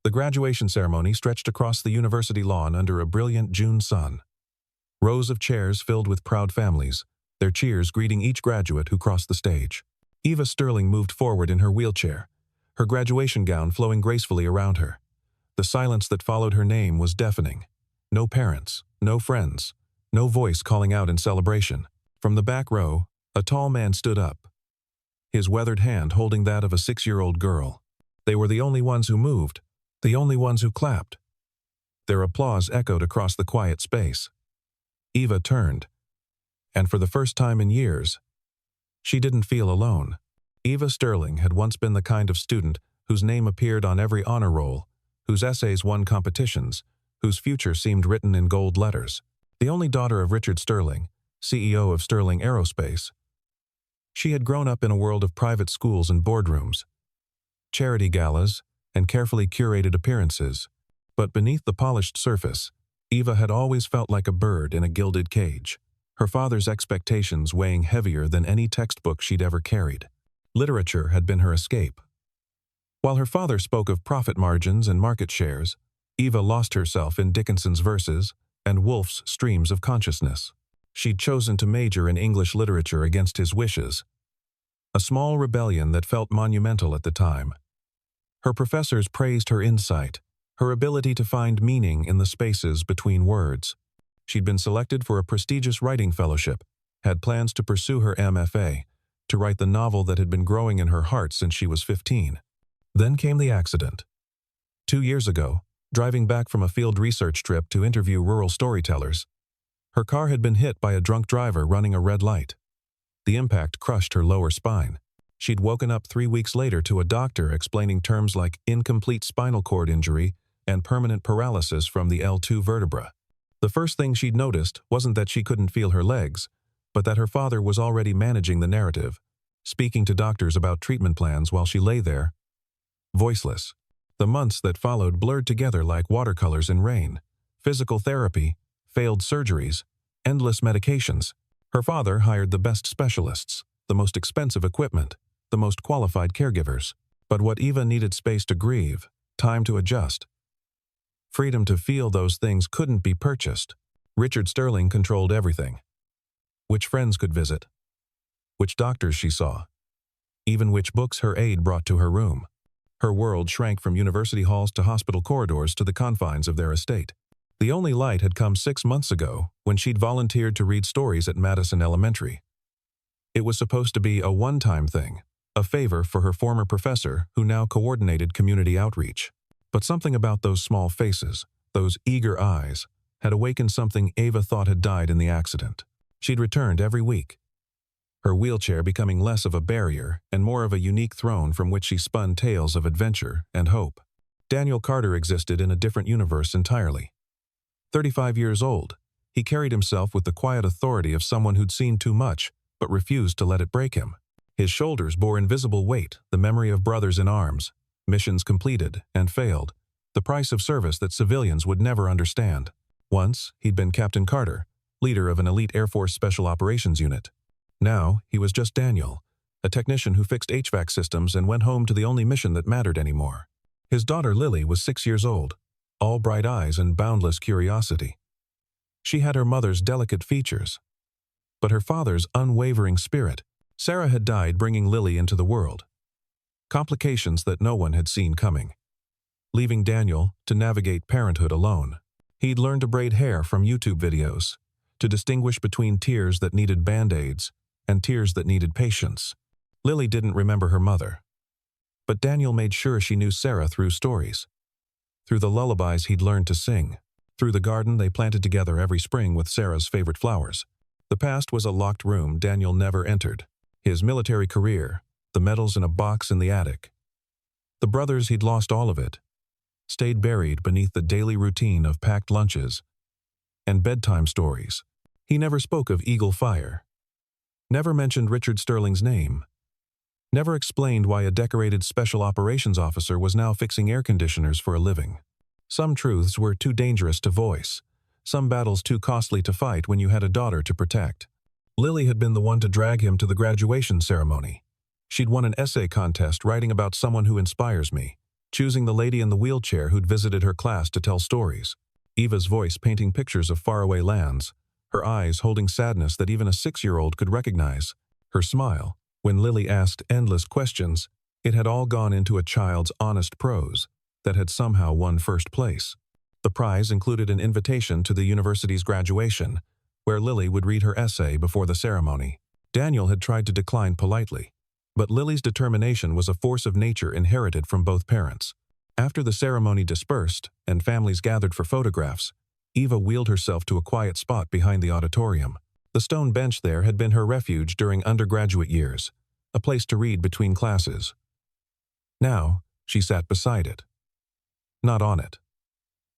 The graduation ceremony stretched across the university lawn under a brilliant June sun. Rows of chairs filled with proud families, their cheers greeting each graduate who crossed the stage. Eva Sterling moved forward in her wheelchair, her graduation gown flowing gracefully around her. The silence that followed her name was deafening. No parents, no friends, no voice calling out in celebration. From the back row, a tall man stood up, his weathered hand holding that of a 6-year-old girl. They were the only ones who moved, the only ones who clapped. Their applause echoed across the quiet space. Eva turned, and for the first time in years, she didn't feel alone. Eva Sterling had once been the kind of student whose name appeared on every honor roll, whose essays won competitions, whose future seemed written in gold letters. The only daughter of Richard Sterling, CEO of Sterling Aerospace. She had grown up in a world of private schools and boardrooms, charity galas, and carefully curated appearances. But beneath the polished surface, Eva had always felt like a bird in a gilded cage, her father's expectations weighing heavier than any textbook she'd ever carried. Literature had been her escape. While her father spoke of profit margins and market shares, Eva lost herself in Dickinson's verses and Woolf's streams of consciousness. She'd chosen to major in English literature against his wishes, a small rebellion that felt monumental at the time. Her professors praised her insight, her ability to find meaning in the spaces between words. She'd been selected for a prestigious writing fellowship, had plans to pursue her MFA, to write the novel that had been growing in her heart since she was 15. Then came the accident. 2 years ago, driving back from a field research trip to interview rural storytellers, her car had been hit by a drunk driver running a red light. The impact crushed her lower spine. She'd woken up 3 weeks later to a doctor explaining terms like incomplete spinal cord injury and permanent paralysis from the L2 vertebra. The first thing she'd noticed wasn't that she couldn't feel her legs, but that her father was already managing the narrative, speaking to doctors about treatment plans while she lay there, voiceless. The months that followed blurred together like watercolors in rain. Physical therapy, failed surgeries, endless medications. Her father hired the best specialists, the most expensive equipment, the most qualified caregivers. But what Eva needed space to grieve, time to adjust. Freedom to feel those things couldn't be purchased. Richard Sterling controlled everything. Which friends could visit, which doctors she saw, even which books her aide brought to her room. Her world shrank from university halls to hospital corridors to the confines of their estate. The only light had come 6 months ago when she'd volunteered to read stories at Madison Elementary. It was supposed to be a one-time thing, a favor for her former professor who now coordinated community outreach. But something about those small faces, those eager eyes, had awakened something Eva thought had died in the accident. She'd returned every week, her wheelchair becoming less of a barrier and more of a unique throne from which she spun tales of adventure and hope. Daniel Carter existed in a different universe entirely. 35 years old, he carried himself with the quiet authority of someone who'd seen too much but refused to let it break him. His shoulders bore invisible weight, the memory of brothers in arms, missions completed and failed, the price of service that civilians would never understand. Once, he'd been Captain Carter, leader of an elite Air Force Special Operations unit. Now, he was just Daniel, a technician who fixed HVAC systems and went home to the only mission that mattered anymore. His daughter Lily was 6 years old, all bright eyes and boundless curiosity. She had her mother's delicate features, but her father's unwavering spirit. Sarah had died bringing Lily into the world. Complications that no one had seen coming, leaving Daniel to navigate parenthood alone. He'd learned to braid hair from YouTube videos, to distinguish between tears that needed band-aids and tears that needed patience. Lily didn't remember her mother, but Daniel made sure she knew Sarah through stories, through the lullabies he'd learned to sing, through the garden they planted together every spring with Sarah's favorite flowers. The past was a locked room Daniel never entered. His military career, the medals in a box in the attic. The brothers, he'd lost all of it, stayed buried beneath the daily routine of packed lunches and bedtime stories. He never spoke of Eagle Fire, never mentioned Richard Sterling's name, never explained why a decorated special operations officer was now fixing air conditioners for a living. Some truths were too dangerous to voice, some battles too costly to fight when you had a daughter to protect. Lily had been the one to drag him to the graduation ceremony. She'd won an essay contest writing about someone who inspires me, choosing the lady in the wheelchair who'd visited her class to tell stories. Eva's voice painting pictures of faraway lands, her eyes holding sadness that even a 6-year-old could recognize. Her smile, when Lily asked endless questions, it had all gone into a child's honest prose that had somehow won first place. The prize included an invitation to the university's graduation, where Lily would read her essay before the ceremony. Daniel had tried to decline politely, but Lily's determination was a force of nature inherited from both parents. After the ceremony dispersed and families gathered for photographs, Eva wheeled herself to a quiet spot behind the auditorium. The stone bench there had been her refuge during undergraduate years, a place to read between classes. Now, she sat beside it. Not on it.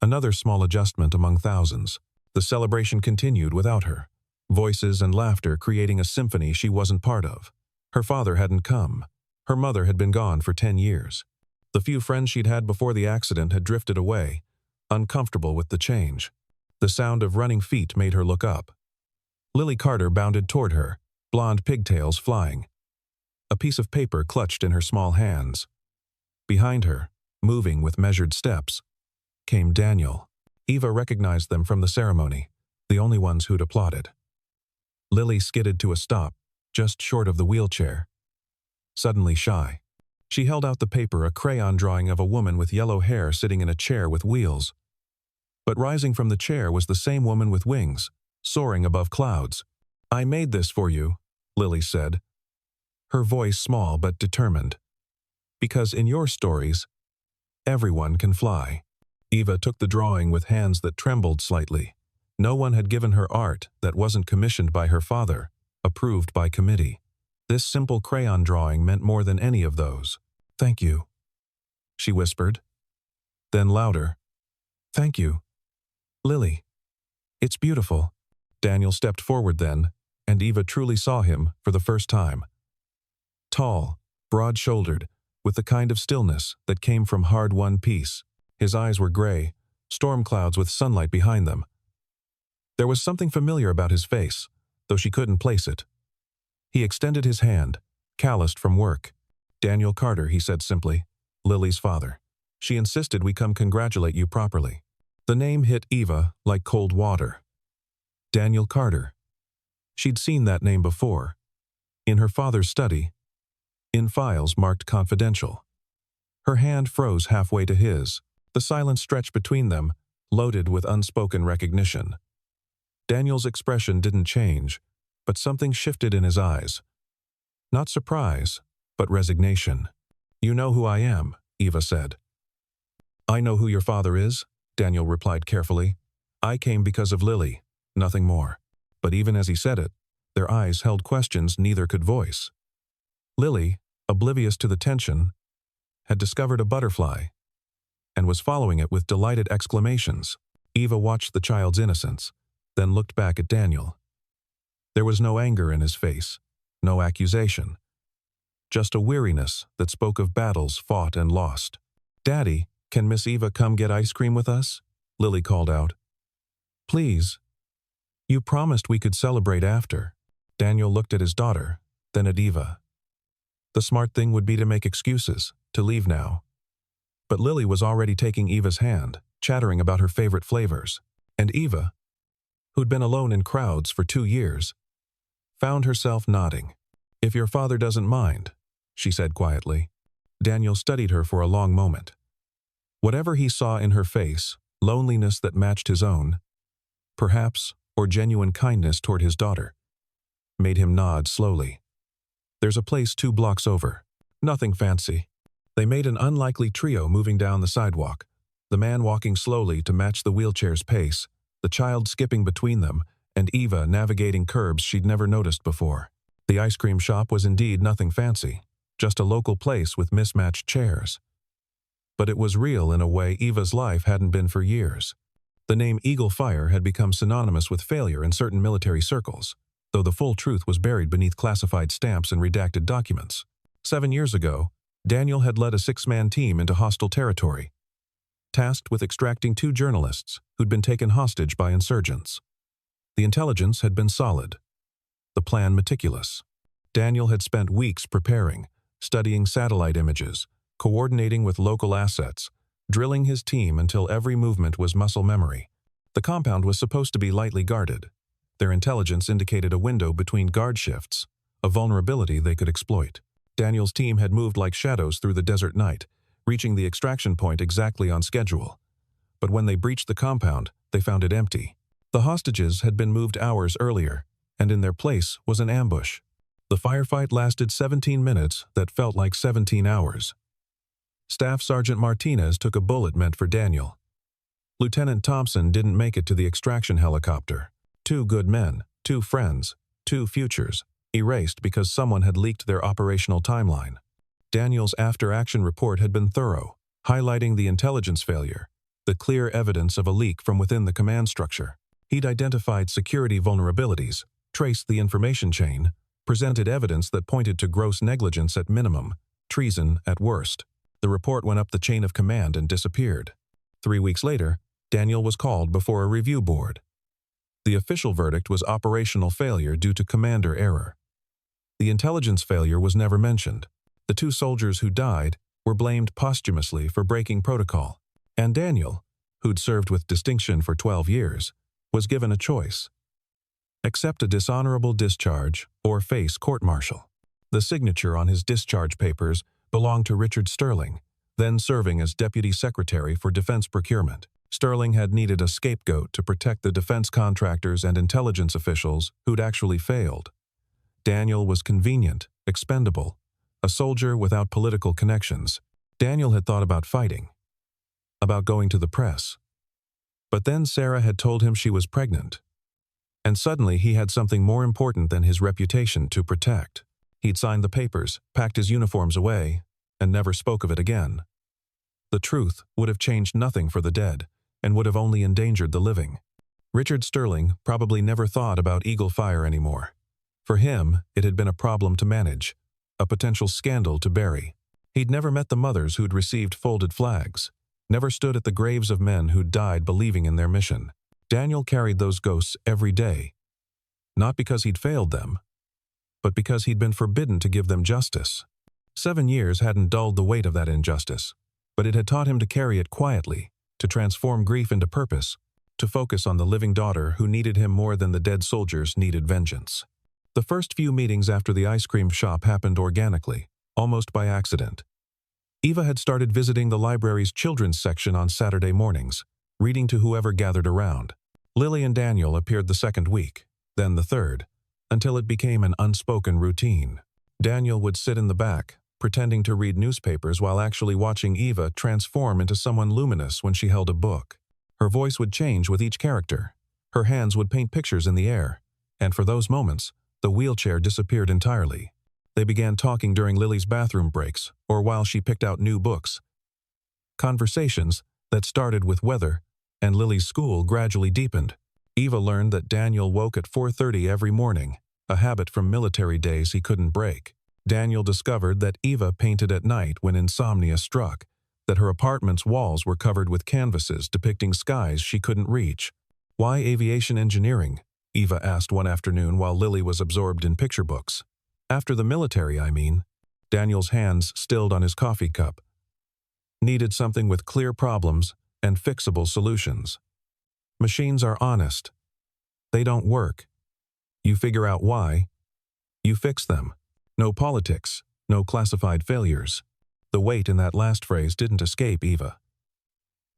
Another small adjustment among thousands. The celebration continued without her, voices and laughter creating a symphony she wasn't part of. Her father hadn't come. Her mother had been gone for 10 years. The few friends she'd had before the accident had drifted away, uncomfortable with the change. The sound of running feet made her look up. Lily Carter bounded toward her, blonde pigtails flying. A piece of paper clutched in her small hands. Behind her, moving with measured steps, came Daniel. Eva recognized them from the ceremony, the only ones who'd applauded. Lily skidded to a stop, just short of the wheelchair. Suddenly shy, she held out the paper, a crayon drawing of a woman with yellow hair sitting in a chair with wheels. But rising from the chair was the same woman with wings, soaring above clouds. "I made this for you," Lily said, her voice small but determined. "Because in your stories, everyone can fly." Eva took the drawing with hands that trembled slightly. No one had given her art that wasn't commissioned by her father, approved by committee. This simple crayon drawing meant more than any of those. "Thank you," she whispered. Then louder, "Thank you, Lily. It's beautiful." Daniel stepped forward then, and Eva truly saw him for the first time. Tall, broad-shouldered, with the kind of stillness that came from hard-won peace. His eyes were gray, storm clouds with sunlight behind them. There was something familiar about his face, though she couldn't place it. He extended his hand, calloused from work. "Daniel Carter," he said simply, "Lily's father. She insisted we come congratulate you properly." The name hit Eva like cold water. Daniel Carter. She'd seen that name before. In her father's study. In files marked confidential. Her hand froze halfway to his. The silence stretched between them, loaded with unspoken recognition. Daniel's expression didn't change, but something shifted in his eyes. Not surprise, but resignation. "You know who I am," Eva said. "I know who your father is," Daniel replied carefully. "I came because of Lily, nothing more." But even as he said it, their eyes held questions neither could voice. Lily, oblivious to the tension, had discovered a butterfly and was following it with delighted exclamations. Eva watched the child's innocence, then looked back at Daniel. There was no anger in his face, no accusation, just a weariness that spoke of battles fought and lost. "Daddy, can Miss Eva come get ice cream with us?" Lily called out. "Please. You promised we could celebrate after." Daniel looked at his daughter, then at Eva. The smart thing would be to make excuses, to leave now. But Lily was already taking Eva's hand, chattering about her favorite flavors. And Eva, who'd been alone in crowds for 2 years, found herself nodding. "If your father doesn't mind," she said quietly. Daniel studied her for a long moment. Whatever he saw in her face, loneliness that matched his own, perhaps, or genuine kindness toward his daughter, made him nod slowly. "There's a place 2 blocks over. Nothing fancy." They made an unlikely trio moving down the sidewalk, the man walking slowly to match the wheelchair's pace, the child skipping between them, and Eva navigating curbs she'd never noticed before. The ice cream shop was indeed nothing fancy, just a local place with mismatched chairs. But it was real in a way Eva's life hadn't been for years. The name Eagle Fire had become synonymous with failure in certain military circles, though the full truth was buried beneath classified stamps and redacted documents. 7 years ago, Daniel had led a 6-man team into hostile territory, tasked with extracting 2 journalists who'd been taken hostage by insurgents. The intelligence had been solid, the plan meticulous. Daniel had spent weeks preparing, studying satellite images, coordinating with local assets, drilling his team until every movement was muscle memory. The compound was supposed to be lightly guarded. Their intelligence indicated a window between guard shifts, a vulnerability they could exploit. Daniel's team had moved like shadows through the desert night, reaching the extraction point exactly on schedule. But when they breached the compound, they found it empty. The hostages had been moved hours earlier, and in their place was an ambush. The firefight lasted 17 minutes that felt like 17 hours. Staff Sergeant Martinez took a bullet meant for Daniel. Lieutenant Thompson didn't make it to the extraction helicopter. 2 good men, 2 friends, 2 futures, erased because someone had leaked their operational timeline. Daniel's after-action report had been thorough, highlighting the intelligence failure, the clear evidence of a leak from within the command structure. He'd identified security vulnerabilities, traced the information chain, presented evidence that pointed to gross negligence at minimum, treason at worst. The report went up the chain of command and disappeared. 3 weeks later, Daniel was called before a review board. The official verdict was operational failure due to commander error. The intelligence failure was never mentioned. The 2 soldiers who died were blamed posthumously for breaking protocol, and Daniel, who'd served with distinction for 12 years, was given a choice: accept a dishonorable discharge or face court-martial. The signature on his discharge papers belonged to Richard Sterling, then serving as Deputy Secretary for Defense Procurement. Sterling had needed a scapegoat to protect the defense contractors and intelligence officials who'd actually failed. Daniel was convenient, expendable, a soldier without political connections. Daniel had thought about fighting, about going to the press. But then Sarah had told him she was pregnant. And suddenly he had something more important than his reputation to protect. He'd signed the papers, packed his uniforms away, and never spoke of it again. The truth would have changed nothing for the dead, and would have only endangered the living. Richard Sterling probably never thought about Eagle Fire anymore. For him, it had been a problem to manage, a potential scandal to bury. He'd never met the mothers who'd received folded flags, never stood at the graves of men who'd died believing in their mission. Daniel carried those ghosts every day, not because he'd failed them, but because he'd been forbidden to give them justice. 7 years hadn't dulled the weight of that injustice, but it had taught him to carry it quietly, to transform grief into purpose, to focus on the living daughter who needed him more than the dead soldiers needed vengeance. The first few meetings after the ice cream shop happened organically, almost by accident. Eva had started visiting the library's children's section on Saturday mornings, reading to whoever gathered around. Lily and Daniel appeared the second week, then the third, until it became an unspoken routine. Daniel would sit in the back, pretending to read newspapers while actually watching Eva transform into someone luminous when she held a book. Her voice would change with each character. Her hands would paint pictures in the air, and for those moments, the wheelchair disappeared entirely. They began talking during Lily's bathroom breaks or while she picked out new books. Conversations that started with weather and Lily's school gradually deepened. Eva learned that Daniel woke at 4:30 every morning, a habit from military days he couldn't break. Daniel discovered that Eva painted at night when insomnia struck, that her apartment's walls were covered with canvases depicting skies she couldn't reach. "Why aviation engineering?" Eva asked one afternoon while Lily was absorbed in picture books. "After the military, I mean." Daniel's hands stilled on his coffee cup. "Needed something with clear problems and fixable solutions. Machines are honest. They don't work. You figure out why. You fix them. No politics, no classified failures." The weight in that last phrase didn't escape Eva.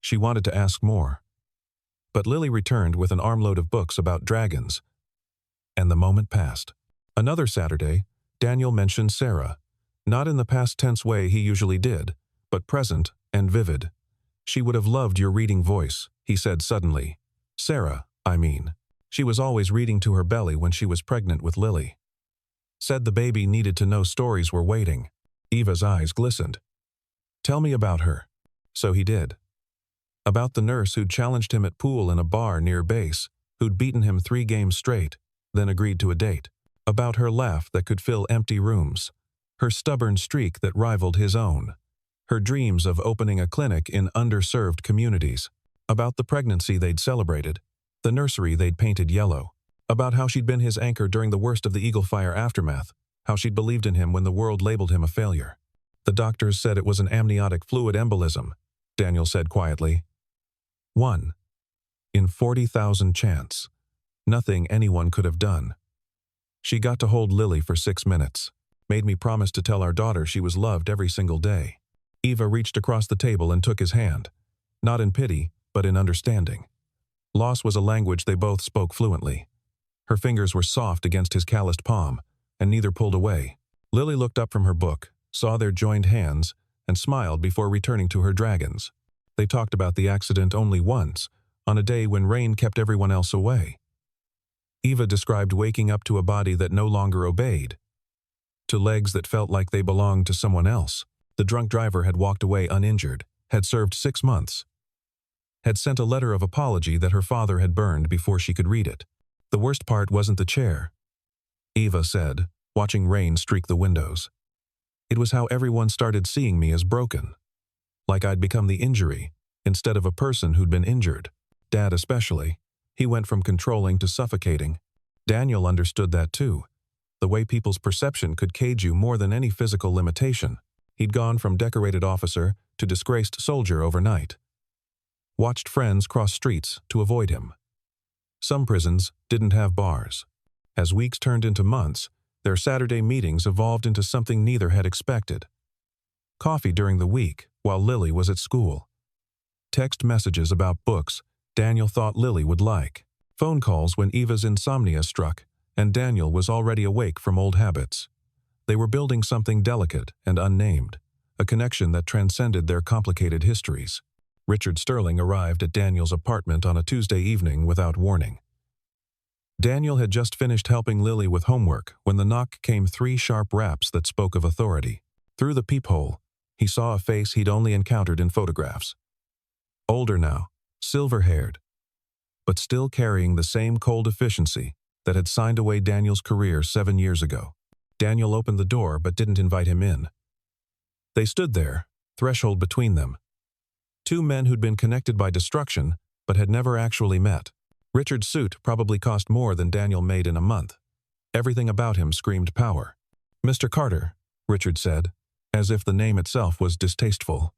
She wanted to ask more. But Lily returned with an armload of books about dragons. And the moment passed. Another Saturday, Daniel mentioned Sarah, not in the past tense way he usually did, but present and vivid. "She would have loved your reading voice," he said suddenly. "Sarah, I mean. She was always reading to her belly when she was pregnant with Lily. Said the baby needed to know stories were waiting." Eva's eyes glistened. "Tell me about her." So he did. About the nurse who'd challenged him at pool in a bar near base, who'd beaten him 3 games straight, then agreed to a date. About her laugh that could fill empty rooms, her stubborn streak that rivaled his own, her dreams of opening a clinic in underserved communities. About the pregnancy they'd celebrated, the nursery they'd painted yellow. About how she'd been his anchor during the worst of the Eagle Fire aftermath, how she'd believed in him when the world labeled him a failure. The doctors said it was an amniotic fluid embolism, Daniel said quietly. 1 in 40,000 chance. Nothing anyone could have done. She got to hold Lily for 6 minutes, made me promise to tell our daughter she was loved every single day. Eva reached across the table and took his hand, not in pity, but in understanding. Loss was a language they both spoke fluently. Her fingers were soft against his calloused palm, and neither pulled away. Lily looked up from her book, saw their joined hands, and smiled before returning to her dragons. They talked about the accident only once, on a day when rain kept everyone else away. Eva described waking up to a body that no longer obeyed, to legs that felt like they belonged to someone else. The drunk driver had walked away uninjured, had served 6 months, had sent a letter of apology that her father had burned before she could read it. The worst part wasn't the chair, Eva said, watching rain streak the windows. It was how everyone started seeing me as broken, like I'd become the injury, instead of a person who'd been injured. Dad especially. He went from controlling to suffocating. Daniel understood that too. The way people's perception could cage you more than any physical limitation. He'd gone from decorated officer to disgraced soldier overnight. Watched friends cross streets to avoid him. Some prisons didn't have bars. As weeks turned into months, their Saturday meetings evolved into something neither had expected. Coffee during the week while Lily was at school. Text messages about books Daniel thought Lily would like. Phone calls when Eva's insomnia struck, and Daniel was already awake from old habits. They were building something delicate and unnamed, a connection that transcended their complicated histories. Richard Sterling arrived at Daniel's apartment on a Tuesday evening without warning. Daniel had just finished helping Lily with homework when the knock came 3 sharp raps that spoke of authority. Through the peephole, he saw a face he'd only encountered in photographs. Older now, silver-haired, but still carrying the same cold efficiency that had signed away Daniel's career 7 years ago. Daniel opened the door but didn't invite him in. They stood there, threshold between them. 2 men who'd been connected by destruction but had never actually met. Richard's suit probably cost more than Daniel made in a month. Everything about him screamed power. "Mr. Carter," Richard said, as if the name itself was distasteful.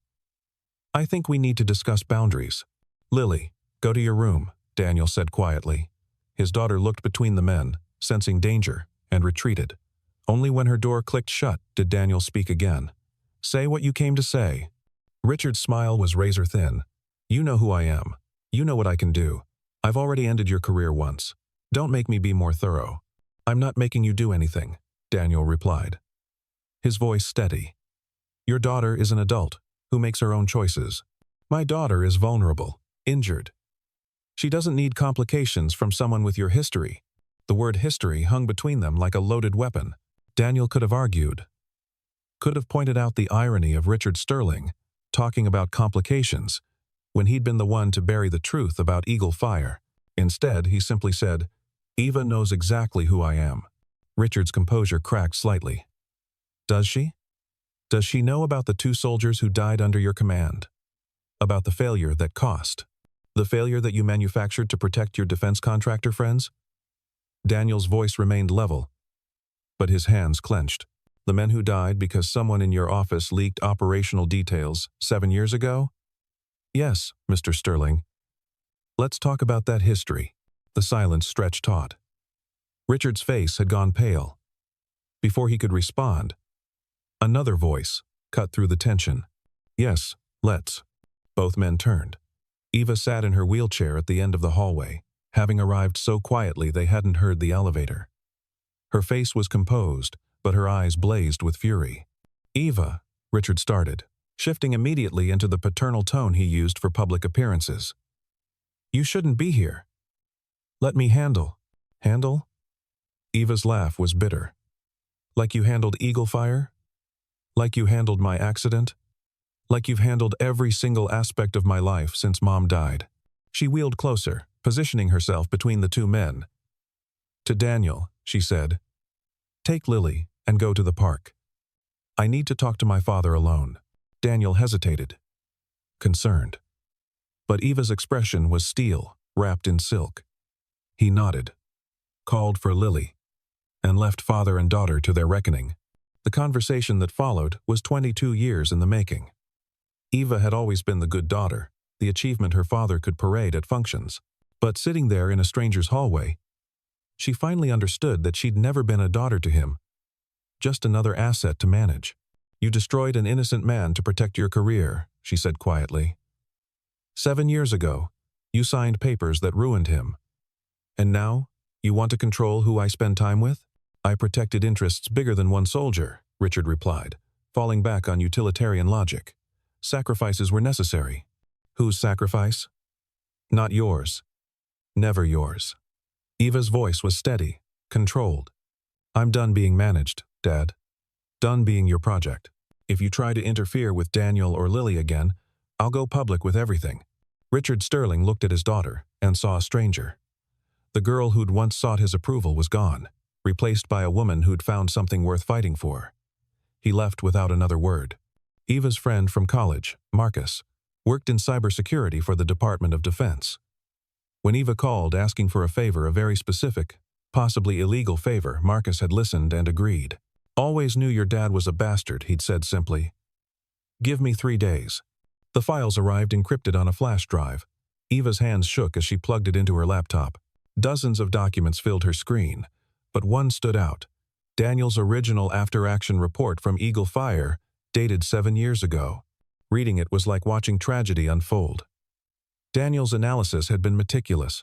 "I think we need to discuss boundaries." "Lily, go to your room," Daniel said quietly. His daughter looked between the men, sensing danger, and retreated. Only when her door clicked shut did Daniel speak again. "Say what you came to say." Richard's smile was razor-thin. "You know who I am. You know what I can do. I've already ended your career once. Don't make me be more thorough." "I'm not making you do anything," Daniel replied. His voice steady. "Your daughter is an adult who makes her own choices. My daughter is vulnerable, injured. She doesn't need complications from someone with your history." The word history hung between them like a loaded weapon. Daniel could have argued, could have pointed out the irony of Richard Sterling talking about complications when he'd been the one to bury the truth about Eagle Fire. Instead, he simply said, "Eva knows exactly who I am." Richard's composure cracked slightly. "Does she? Does she know about the 2 soldiers who died under your command? About the failure that cost? The failure that you manufactured to protect your defense contractor friends?" Daniel's voice remained level, but his hands clenched. "The men who died because someone in your office leaked operational details 7 years ago?" "Yes, Mr. Sterling. Let's talk about that history." The silence stretched taut. Richard's face had gone pale. Before he could respond, another voice cut through the tension. "Yes, let's." Both men turned. Eva sat in her wheelchair at the end of the hallway, having arrived so quietly they hadn't heard the elevator. Her face was composed, but her eyes blazed with fury. "Eva," Richard started, shifting immediately into the paternal tone he used for public appearances. "You shouldn't be here. Let me handle." "Handle?" Eva's laugh was bitter. "Like you handled Eagle Fire? Like you handled my accident? Like you've handled every single aspect of my life since Mom died." She wheeled closer, positioning herself between the 2 men. "To Daniel," she said, "take Lily and go to the park. I need to talk to my father alone." Daniel hesitated, concerned. But Eva's expression was steel, wrapped in silk. He nodded, called for Lily, and left father and daughter to their reckoning. The conversation that followed was 22 years in the making. Eva had always been the good daughter, the achievement her father could parade at functions. But sitting there in a stranger's hallway, she finally understood that she'd never been a daughter to him, just another asset to manage. "You destroyed an innocent man to protect your career," she said quietly. "7 years ago, you signed papers that ruined him. And now, you want to control who I spend time with?" "I protected interests bigger than one soldier," Richard replied, falling back on utilitarian logic. "Sacrifices were necessary." "Whose sacrifice?" "Not yours. Never yours." Eva's voice was steady, controlled. "I'm done being managed, Dad. Done being your project. If you try to interfere with Daniel or Lily again, I'll go public with everything." Richard Sterling looked at his daughter and saw a stranger. The girl who'd once sought his approval was gone, replaced by a woman who'd found something worth fighting for. He left without another word. Eva's friend from college, Marcus, worked in cybersecurity for the Department of Defense. When Eva called asking for a favor, a very specific, possibly illegal favor, Marcus had listened and agreed. "Always knew your dad was a bastard," he'd said simply. "Give me 3 days." The files arrived encrypted on a flash drive. Eva's hands shook as she plugged it into her laptop. Dozens of documents filled her screen, but one stood out. Daniel's original after-action report from Eagle Fire, dated 7 years ago. Reading it was like watching tragedy unfold. Daniel's analysis had been meticulous,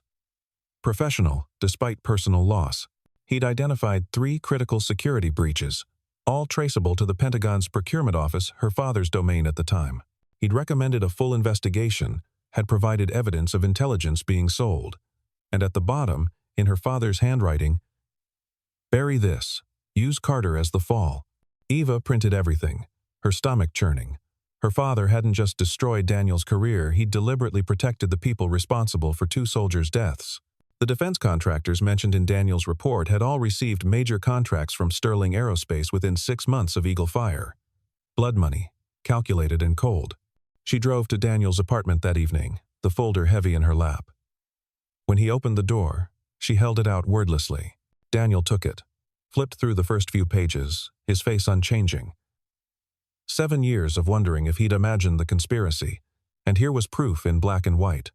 professional, despite personal loss. He'd identified 3 critical security breaches, all traceable to the Pentagon's procurement office, her father's domain at the time. He'd recommended a full investigation, had provided evidence of intelligence being sold. And at the bottom, in her father's handwriting, "Bury this. Use Carter as the fall." Eva printed everything, her stomach churning. Her father hadn't just destroyed Daniel's career, he'd deliberately protected the people responsible for 2 soldiers' deaths. The defense contractors mentioned in Daniel's report had all received major contracts from Sterling Aerospace within 6 months of Eagle Fire. Blood money, calculated and cold. She drove to Daniel's apartment that evening, the folder heavy in her lap. When he opened the door, she held it out wordlessly. Daniel took it, flipped through the first few pages, his face unchanging. 7 years of wondering if he'd imagined the conspiracy, and here was proof in black and white.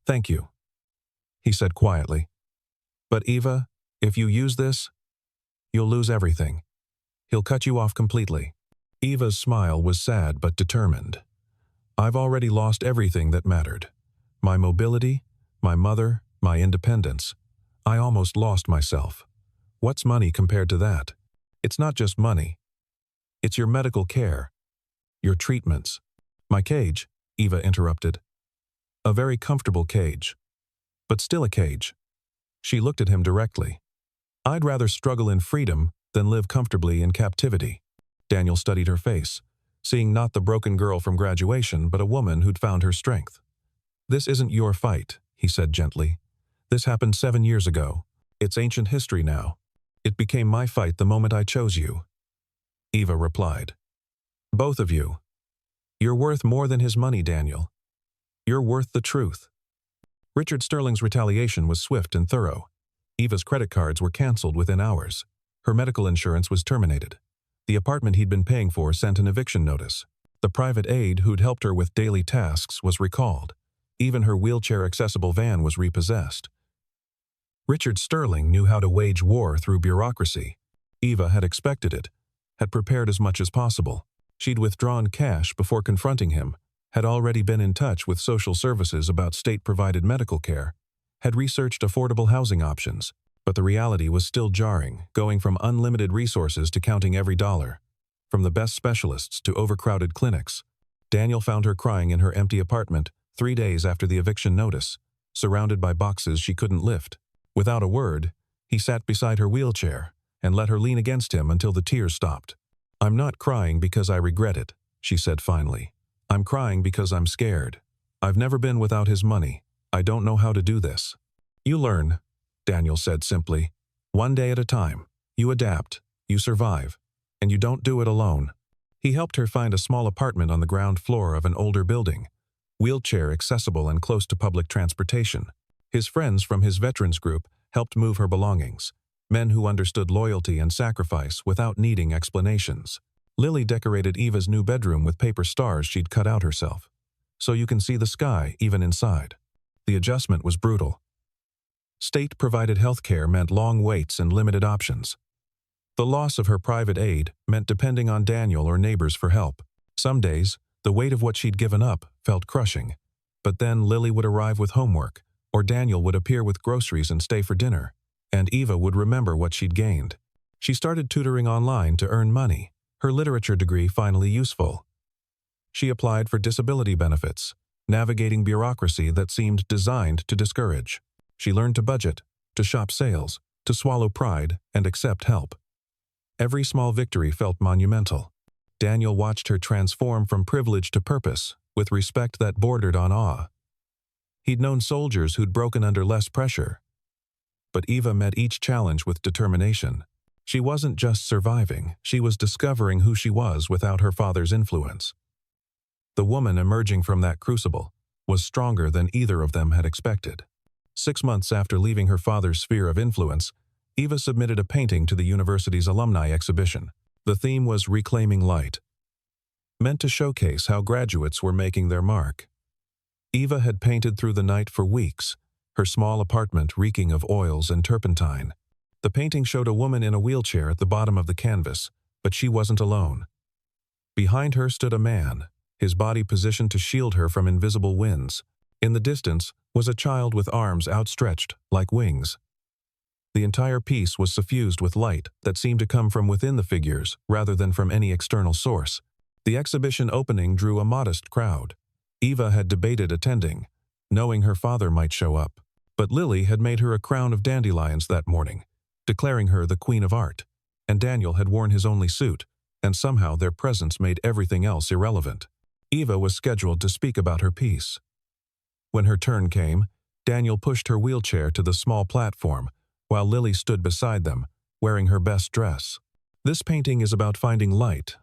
"Thank you," he said quietly. "But Eva, if you use this, you'll lose everything. He'll cut you off completely." Eva's smile was sad but determined. "I've already lost everything that mattered. My mobility, my mother, my independence. I almost lost myself. What's money compared to that? It's not just money. It's your medical care, your treatments." "My cage," Eva interrupted. "A very comfortable cage. But still a cage." She looked at him directly. "I'd rather struggle in freedom than live comfortably in captivity." Daniel studied her face, seeing not the broken girl from graduation, but a woman who'd found her strength. "This isn't your fight," he said gently. "This happened 7 years ago. It's ancient history now. It became my fight the moment I chose you." Eva replied. "Both of you. You're worth more than his money, Daniel. You're worth the truth." Richard Sterling's retaliation was swift and thorough. Eva's credit cards were canceled within hours. Her medical insurance was terminated. The apartment he'd been paying for sent an eviction notice. The private aide who'd helped her with daily tasks was recalled. Even her wheelchair-accessible van was repossessed. Richard Sterling knew how to wage war through bureaucracy. Eva had expected it, had prepared as much as possible. She'd withdrawn cash before confronting him, had already been in touch with social services about state-provided medical care, had researched affordable housing options, but the reality was still jarring, going from unlimited resources to counting every dollar, from the best specialists to overcrowded clinics. Daniel found her crying in her empty apartment 3 days after the eviction notice, surrounded by boxes she couldn't lift. Without a word, he sat beside her wheelchair and let her lean against him until the tears stopped. "I'm not crying because I regret it," she said finally. "I'm crying because I'm scared. I've never been without his money. I don't know how to do this." "You learn," Daniel said simply. "One day at a time. You adapt, you survive, and you don't do it alone." He helped her find a small apartment on the ground floor of an older building, wheelchair accessible and close to public transportation. His friends from his veterans group helped move her belongings, men who understood loyalty and sacrifice without needing explanations. Lily decorated Eva's new bedroom with paper stars she'd cut out herself, so you can see the sky even inside. The adjustment was brutal. State-provided health care meant long waits and limited options. The loss of her private aid meant depending on Daniel or neighbors for help. Some days, the weight of what she'd given up felt crushing. But then Lily would arrive with homework, or Daniel would appear with groceries and stay for dinner, and Eva would remember what she'd gained. She started tutoring online to earn money, her literature degree finally useful. She applied for disability benefits, navigating bureaucracy that seemed designed to discourage. She learned to budget, to shop sales, to swallow pride and accept help. Every small victory felt monumental. Daniel watched her transform from privilege to purpose, with respect that bordered on awe. He'd known soldiers who'd broken under less pressure. But Eva met each challenge with determination. She wasn't just surviving, she was discovering who she was without her father's influence. The woman emerging from that crucible was stronger than either of them had expected. 6 months after leaving her father's sphere of influence, Eva submitted a painting to the university's alumni exhibition. The theme was Reclaiming Light, meant to showcase how graduates were making their mark. Eva had painted through the night for weeks, her small apartment reeking of oils and turpentine. The painting showed a woman in a wheelchair at the bottom of the canvas, but she wasn't alone. Behind her stood a man, his body positioned to shield her from invisible winds. In the distance was a child with arms outstretched like wings. The entire piece was suffused with light that seemed to come from within the figures rather than from any external source. The exhibition opening drew a modest crowd. Eva had debated attending, knowing her father might show up. But Lily had made her a crown of dandelions that morning, declaring her the queen of art, and Daniel had worn his only suit, and somehow their presence made everything else irrelevant. Eva was scheduled to speak about her piece. When her turn came, Daniel pushed her wheelchair to the small platform, while Lily stood beside them, wearing her best dress. This painting is about finding light,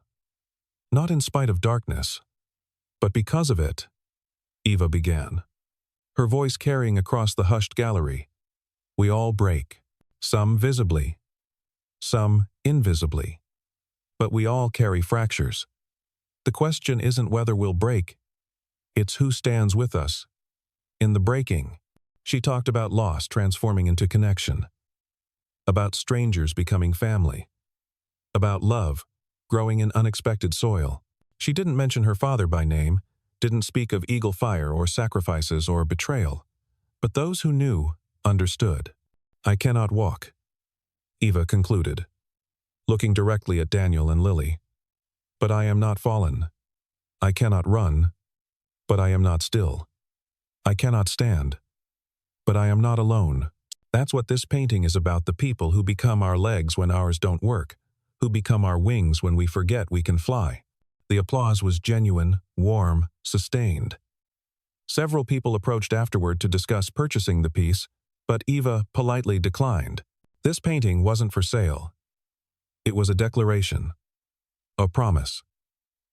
not in spite of darkness, but because of it, Eva began, her voice carrying across the hushed gallery. We all break, some visibly, some invisibly, but we all carry fractures. The question isn't whether we'll break, it's who stands with us. In the breaking, she talked about loss transforming into connection, about strangers becoming family, about love growing in unexpected soil. She didn't mention her father by name, didn't speak of eagle fire or sacrifices or betrayal, but those who knew understood. I cannot walk, Eva concluded, looking directly at Daniel and Lily. But I am not fallen. I cannot run, but I am not still. I cannot stand, but I am not alone. That's what this painting is about, the people who become our legs when ours don't work, who become our wings when we forget we can fly. The applause was genuine, warm, sustained. Several people approached afterward to discuss purchasing the piece, but Eva politely declined. This painting wasn't for sale. It was a declaration, a promise,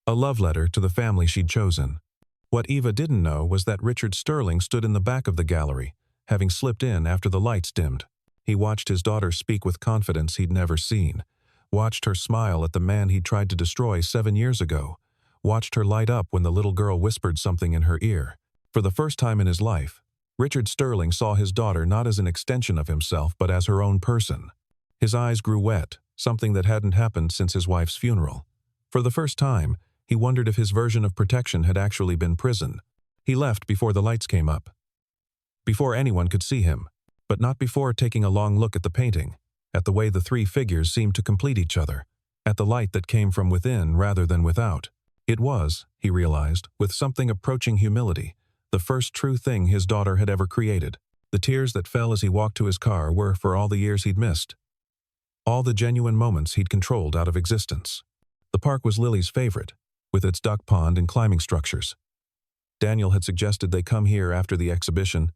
a love letter to the family she'd chosen. What Eva didn't know was that Richard Sterling stood in the back of the gallery, having slipped in after the lights dimmed. He watched his daughter speak with confidence he'd never seen, watched her smile at the man he'd tried to destroy 7 years ago, watched her light up when the little girl whispered something in her ear. For the first time in his life, Richard Sterling saw his daughter not as an extension of himself but as her own person. His eyes grew wet, something that hadn't happened since his wife's funeral. For the first time, he wondered if his version of protection had actually been prison. He left before the lights came up, before anyone could see him, but not before taking a long look at the painting, at the way the three figures seemed to complete each other, at the light that came from within rather than without. It was, he realized, with something approaching humility, the first true thing his daughter had ever created. The tears that fell as he walked to his car were for all the years he'd missed, all the genuine moments he'd controlled out of existence. The park was Lily's favorite, with its duck pond and climbing structures. Daniel had suggested they come here after the exhibition,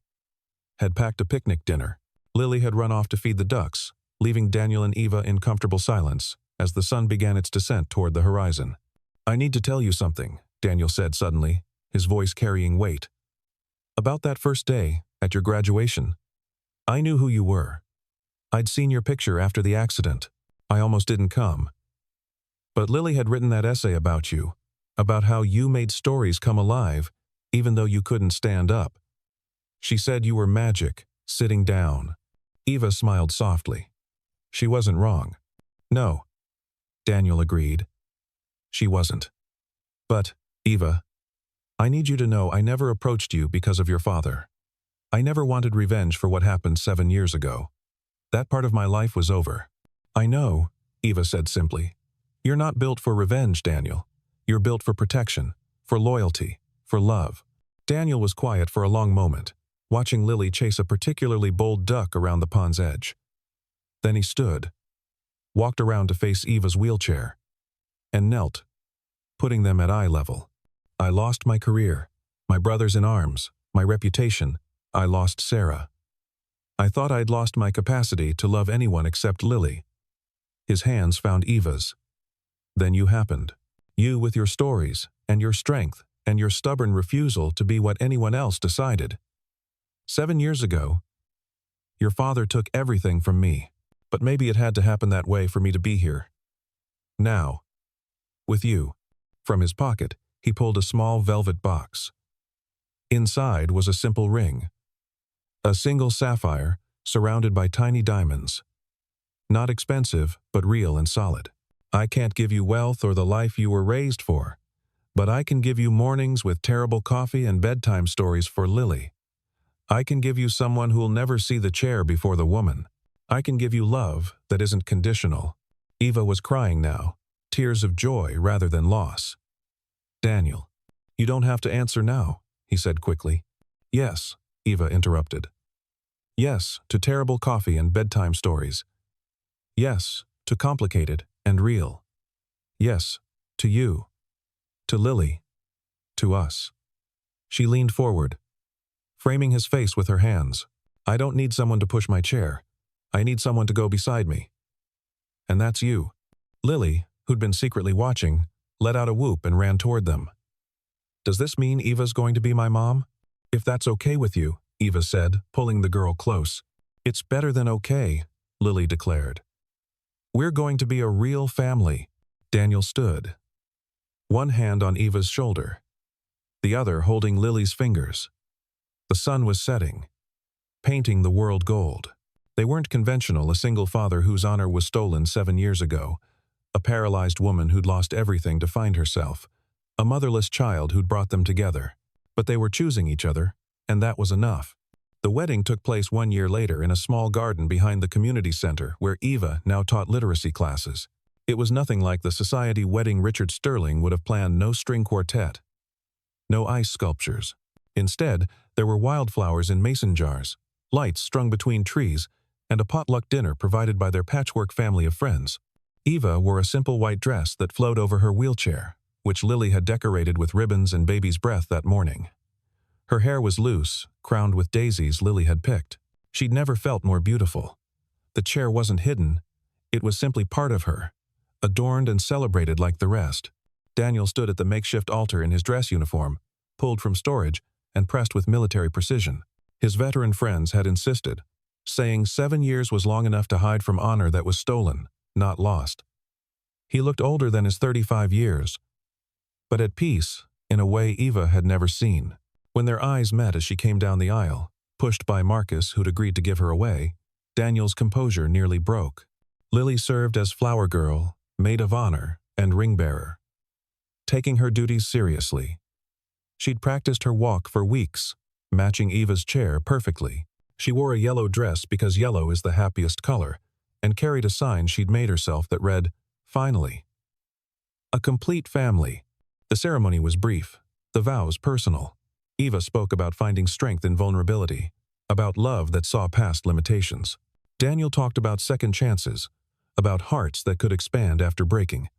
had packed a picnic dinner. Lily had run off to feed the ducks, leaving Daniel and Eva in comfortable silence as the sun began its descent toward the horizon. I need to tell you something, Daniel said suddenly, his voice carrying weight. About that first day, at your graduation, I knew who you were. I'd seen your picture after the accident. I almost didn't come. But Lily had written that essay about you, about how you made stories come alive, even though you couldn't stand up. She said you were magic, sitting down. Eva smiled softly. She wasn't wrong. No, Daniel agreed. She wasn't. But, Eva, I need you to know I never approached you because of your father. I never wanted revenge for what happened 7 years ago. That part of my life was over. I know, Eva said simply. You're not built for revenge, Daniel. You're built for protection, for loyalty, for love. Daniel was quiet for a long moment, watching Lily chase a particularly bold duck around the pond's edge. Then he stood, walked around to face Eva's wheelchair, and knelt, putting them at eye level. I lost my career, my brothers in arms, my reputation. I lost Sarah. I thought I'd lost my capacity to love anyone except Lily. His hands found Eva's. Then you happened. You with your stories, and your strength, and your stubborn refusal to be what anyone else decided. 7 years ago, your father took everything from me, but maybe it had to happen that way for me to be here. Now, with you. From his pocket, he pulled a small velvet box. Inside was a simple ring. A single sapphire, surrounded by tiny diamonds. Not expensive, but real and solid. I can't give you wealth or the life you were raised for, but I can give you mornings with terrible coffee and bedtime stories for Lily. I can give you someone who'll never see the chair before the woman. I can give you love that isn't conditional. Eva was crying now, tears of joy rather than loss. Daniel, you don't have to answer now, he said quickly. Yes, Eva interrupted. Yes, to terrible coffee and bedtime stories. Yes, to complicated and real. Yes, to you. To Lily. To us. She leaned forward, framing his face with her hands. I don't need someone to push my chair. I need someone to go beside me. And that's you. Lily, who'd been secretly watching, let out a whoop and ran toward them. Does this mean Eva's going to be my mom? If that's okay with you, Eva said, pulling the girl close. It's better than okay, Lily declared. We're going to be a real family. Daniel stood, one hand on Eva's shoulder, the other holding Lily's fingers. The sun was setting, painting the world gold. They weren't conventional, a single father whose honor was stolen 7 years ago, a paralyzed woman who'd lost everything to find herself, a motherless child who'd brought them together. But they were choosing each other, and that was enough. The wedding took place 1 year later in a small garden behind the community center where Eva now taught literacy classes. It was nothing like the society wedding Richard Sterling would have planned. No string quartet, no ice sculptures. Instead, there were wildflowers in mason jars, lights strung between trees, and a potluck dinner provided by their patchwork family of friends. Eva wore a simple white dress that flowed over her wheelchair, which Lily had decorated with ribbons and baby's breath that morning. Her hair was loose, crowned with daisies Lily had picked. She'd never felt more beautiful. The chair wasn't hidden. It was simply part of her, adorned and celebrated like the rest. Daniel stood at the makeshift altar in his dress uniform, pulled from storage and pressed with military precision. His veteran friends had insisted, saying 7 years was long enough to hide from honor that was stolen, not lost. He looked older than his 35 years, but at peace in a way Eva had never seen. When their eyes met as she came down the aisle, pushed by Marcus, who'd agreed to give her away, Daniel's composure nearly broke. Lily served as flower girl, maid of honor, and ring bearer, taking her duties seriously. She'd practiced her walk for weeks, matching Eva's chair perfectly. She wore a yellow dress because yellow is the happiest color, and carried a sign she'd made herself that read, "Finally." A complete family. The ceremony was brief, the vows personal. Eva spoke about finding strength in vulnerability, about love that saw past limitations. Daniel talked about second chances, about hearts that could expand after breaking,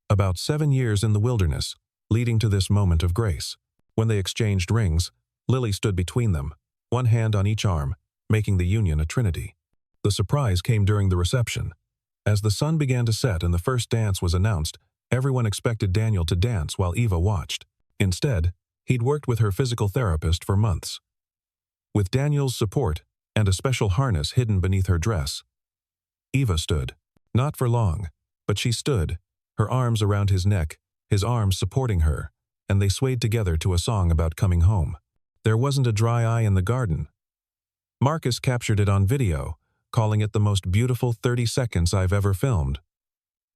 about 7 years in the wilderness, leading to this moment of grace. When they exchanged rings, Lily stood between them, one hand on each arm, making the union a trinity. The surprise came during the reception. As the sun began to set and the first dance was announced, everyone expected Daniel to dance while Eva watched. Instead, he'd worked with her physical therapist for months. With Daniel's support and a special harness hidden beneath her dress, Eva stood. Not for long, but she stood, her arms around his neck, his arms supporting her, and they swayed together to a song about coming home. There wasn't a dry eye in the garden. Marcus captured it on video, calling it the most beautiful 30 seconds I've ever filmed.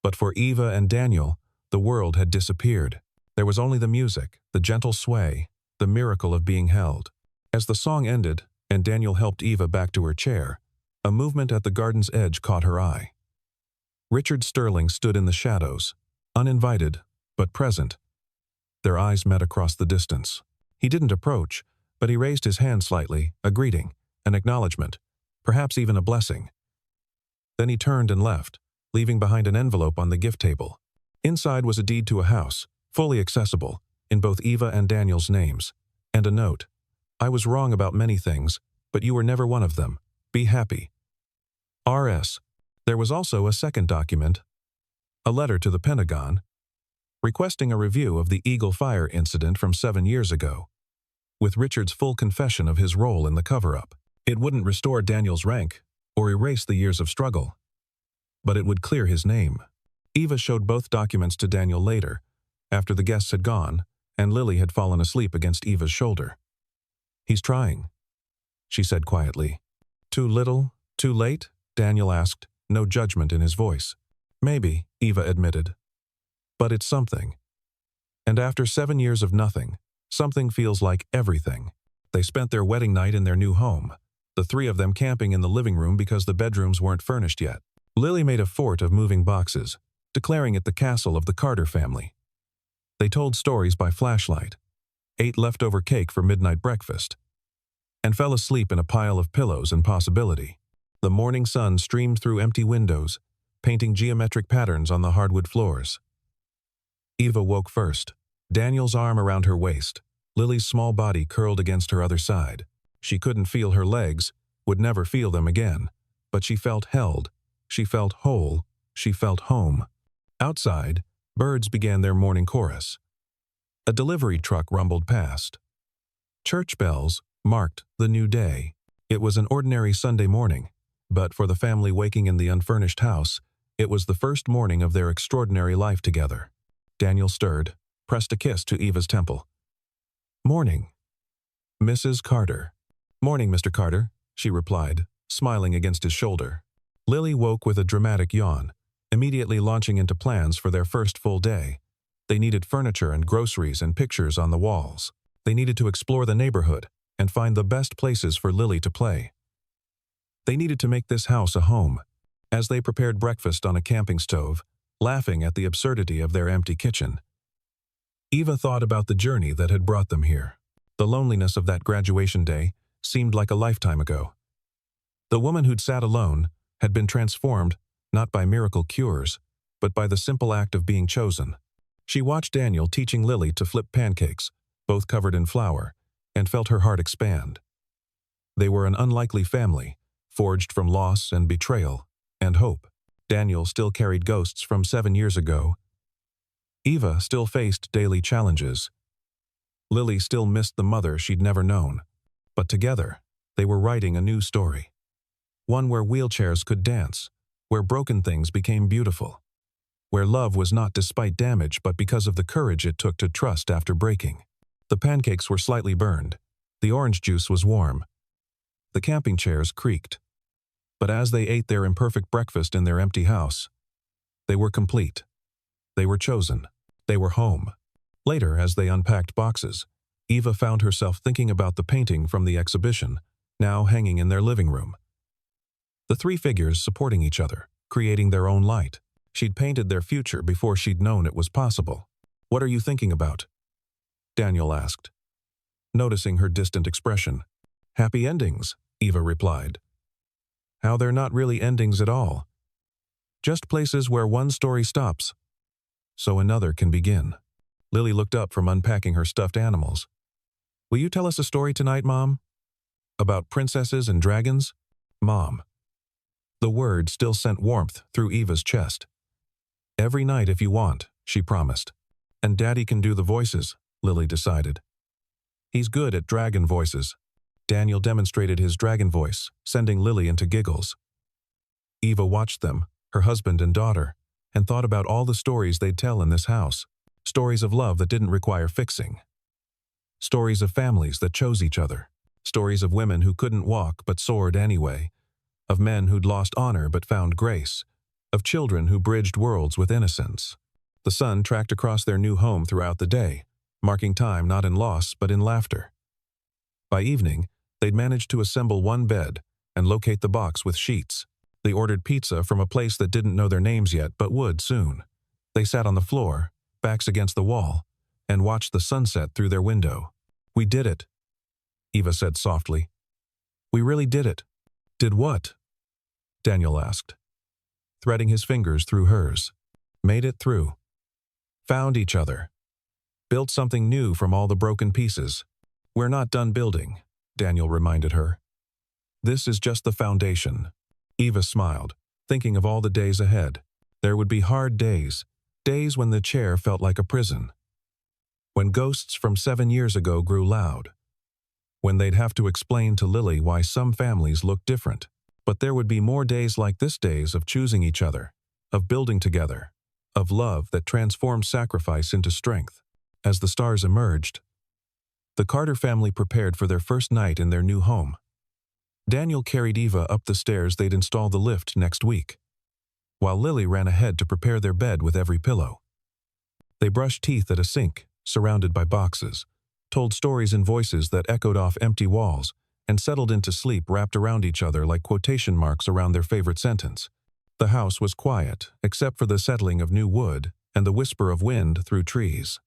But for Eva and Daniel, the world had disappeared. There was only the music, the gentle sway, the miracle of being held. As the song ended, and Daniel helped Eva back to her chair, a movement at the garden's edge caught her eye. Richard Sterling stood in the shadows, uninvited, but present. Their eyes met across the distance. He didn't approach, but he raised his hand slightly, a greeting, an acknowledgement, perhaps even a blessing. Then he turned and left, leaving behind an envelope on the gift table. Inside was a deed to a house, fully accessible, in both Eva and Daniel's names, and a note. I was wrong about many things, but you were never one of them. Be happy. R.S. There was also a second document, a letter to the Pentagon, requesting a review of the Eagle Fire incident from 7 years ago, with Richard's full confession of his role in the cover-up. It wouldn't restore Daniel's rank or erase the years of struggle, but it would clear his name. Eva showed both documents to Daniel later, after the guests had gone, and Lily had fallen asleep against Eva's shoulder. He's trying, she said quietly. Too little, too late? Daniel asked, no judgment in his voice. Maybe, Eva admitted. But it's something. And after 7 years of nothing, something feels like everything. They spent their wedding night in their new home, the three of them camping in the living room because the bedrooms weren't furnished yet. Lily made a fort of moving boxes, declaring it the castle of the Carter family. They told stories by flashlight, ate leftover cake for midnight breakfast, and fell asleep in a pile of pillows and possibility. The morning sun streamed through empty windows, painting geometric patterns on the hardwood floors. Eva woke first, Daniel's arm around her waist, Lily's small body curled against her other side. She couldn't feel her legs, would never feel them again, but she felt held, she felt whole, she felt home. Outside, birds began their morning chorus. A delivery truck rumbled past. Church bells marked the new day. It was an ordinary Sunday morning, but for the family waking in the unfurnished house, it was the first morning of their extraordinary life together. Daniel stirred, pressed a kiss to Eva's temple. Morning, Mrs. Carter. Morning, Mr. Carter, she replied, smiling against his shoulder. Lily woke with a dramatic yawn, immediately launching into plans for their first full day. They needed furniture and groceries and pictures on the walls. They needed to explore the neighborhood and find the best places for Lily to play. They needed to make this house a home. As they prepared breakfast on a camping stove, laughing at the absurdity of their empty kitchen, Eva thought about the journey that had brought them here. The loneliness of that graduation day seemed like a lifetime ago. The woman who'd sat alone had been transformed not by miracle cures, but by the simple act of being chosen. She watched Daniel teaching Lily to flip pancakes, both covered in flour, and felt her heart expand. They were an unlikely family, forged from loss and betrayal and hope. Daniel still carried ghosts from 7 years ago. Eva still faced daily challenges. Lily still missed the mother she'd never known. But together, they were writing a new story. One where wheelchairs could dance, where broken things became beautiful, where love was not despite damage but because of the courage it took to trust after breaking. The pancakes were slightly burned. The orange juice was warm. The camping chairs creaked. But as they ate their imperfect breakfast in their empty house, they were complete. They were chosen. They were home. Later, as they unpacked boxes, Eva found herself thinking about the painting from the exhibition, now hanging in their living room. The three figures supporting each other, creating their own light. She'd painted their future before she'd known it was possible. What are you thinking about? Daniel asked, noticing her distant expression. Happy endings, Eva replied. How they're not really endings at all. Just places where one story stops, so another can begin. Lily looked up from unpacking her stuffed animals. Will you tell us a story tonight, Mom? About princesses and dragons? Mom. The word still sent warmth through Eva's chest. Every night if you want, she promised. And Daddy can do the voices, Lily decided. He's good at dragon voices. Daniel demonstrated his dragon voice, sending Lily into giggles. Eva watched them, her husband and daughter, and thought about all the stories they'd tell in this house. Stories of love that didn't require fixing. Stories of families that chose each other. Stories of women who couldn't walk but soared anyway. Of men who'd lost honor but found grace. Of children who bridged worlds with innocence. The sun tracked across their new home throughout the day, marking time not in loss but in laughter. By evening, they'd managed to assemble one bed and locate the box with sheets. They ordered pizza from a place that didn't know their names yet but would soon. They sat on the floor, backs against the wall, and watched the sunset through their window. "We did it," Eva said softly. "We really did it." "Did what?" Daniel asked, threading his fingers through hers. "Made it through. Found each other. Built something new from all the broken pieces." "We're not done building," Daniel reminded her. "This is just the foundation." Eva smiled, thinking of all the days ahead. There would be hard days, days when the chair felt like a prison. When ghosts from 7 years ago grew loud. When they'd have to explain to Lily why some families looked different. But there would be more days like this, days of choosing each other, of building together, of love that transformed sacrifice into strength. As the stars emerged, the Carter family prepared for their first night in their new home. Daniel carried Eva up the stairs. They'd install the lift next week, while Lily ran ahead to prepare their bed with every pillow. They brushed teeth at a sink, surrounded by boxes, told stories in voices that echoed off empty walls, and settled into sleep wrapped around each other like quotation marks around their favorite sentence. The house was quiet, except for the settling of new wood and the whisper of wind through trees.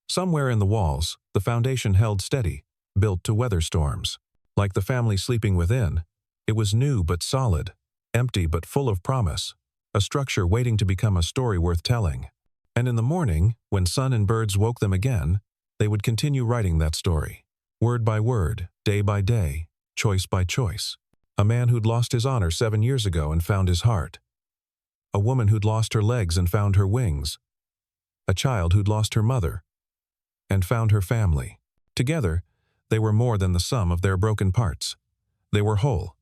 Somewhere in the walls, the foundation held steady, built to weather storms. Like the family sleeping within, it was new but solid, empty but full of promise, a structure waiting to become a story worth telling. And in the morning, when sun and birds woke them again, they would continue writing that story, word by word, day by day, choice by choice. A man who'd lost his honor 7 years ago and found his heart. A woman who'd lost her legs and found her wings. A child who'd lost her mother and found her family. Together, they were more than the sum of their broken parts. They were whole.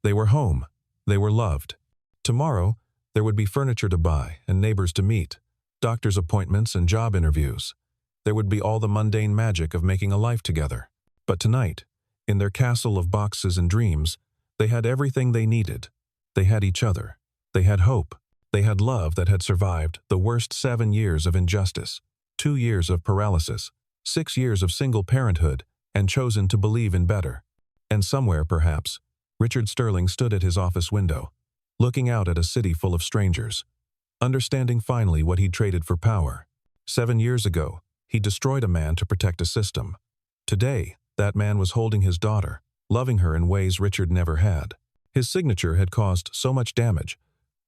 They were home. They were loved. Tomorrow, there would be furniture to buy and neighbors to meet, doctor's appointments and job interviews. There would be all the mundane magic of making a life together. But tonight, in their castle of boxes and dreams, they had everything they needed. They had each other. They had hope. They had love that had survived the worst 7 years of injustice, 2 years of paralysis, 6 years of single parenthood, and chosen to believe in better. And somewhere, perhaps, Richard Sterling stood at his office window, looking out at a city full of strangers, understanding finally what he'd traded for power. 7 years ago, he destroyed a man to protect a system. Today, that man was holding his daughter, loving her in ways Richard never had. His signature had caused so much damage,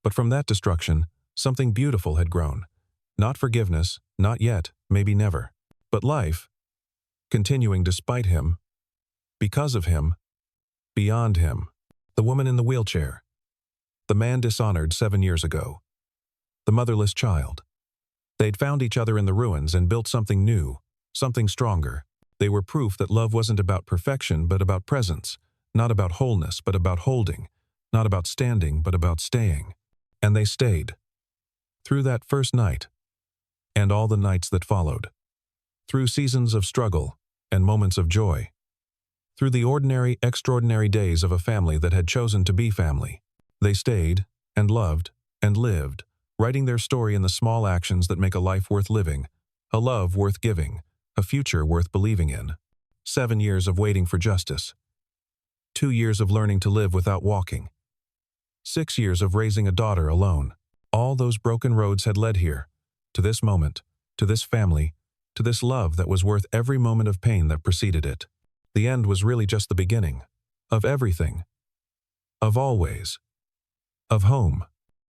but from that destruction, something beautiful had grown. Not forgiveness, not yet, maybe never, but life, continuing despite him, because of him, beyond him. The woman in the wheelchair. The man dishonored 7 years ago. The motherless child. They'd found each other in the ruins and built something new, something stronger. They were proof that love wasn't about perfection but about presence, not about wholeness but about holding, not about standing but about staying. And they stayed. Through that first night, and all the nights that followed. Through seasons of struggle and moments of joy. Through the ordinary, extraordinary days of a family that had chosen to be family. They stayed, and loved, and lived, writing their story in the small actions that make a life worth living, a love worth giving, a future worth believing in. 7 years of waiting for justice. 2 years of learning to live without walking. 6 years of raising a daughter alone. All those broken roads had led here, to this moment, to this family, to this love that was worth every moment of pain that preceded it. The end was really just the beginning. Of everything. Of always. Of home.